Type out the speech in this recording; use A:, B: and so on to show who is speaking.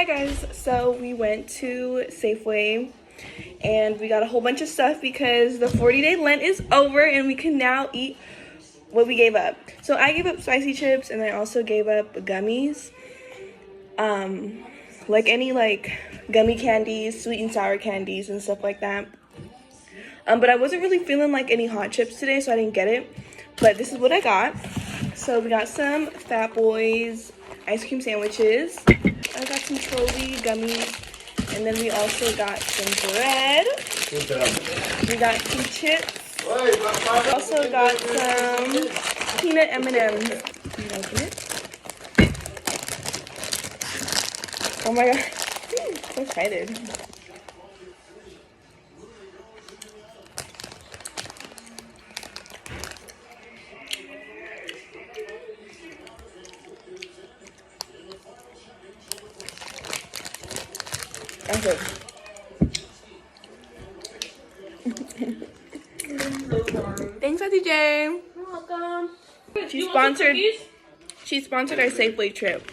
A: Hi guys, so we went to Safeway and we got a whole bunch of stuff because the 40-day Lent is over and we can now eat what we gave up. So I gave up spicy chips and I also gave up gummies. Like any gummy candies, sweet and sour candies and stuff like that. But I wasn't really feeling like any hot chips today, so I didn't get it. But this is what I got. So we got some Fat Boys ice cream sandwiches. I got some Toby gummies, and then we also got some bread. We got some chips. We also got some peanut M&Ms. Can you open it? Oh my god, so excited. Okay. Thanks, Auntie Jay.
B: You're welcome.
A: She sponsored our Safeway trip.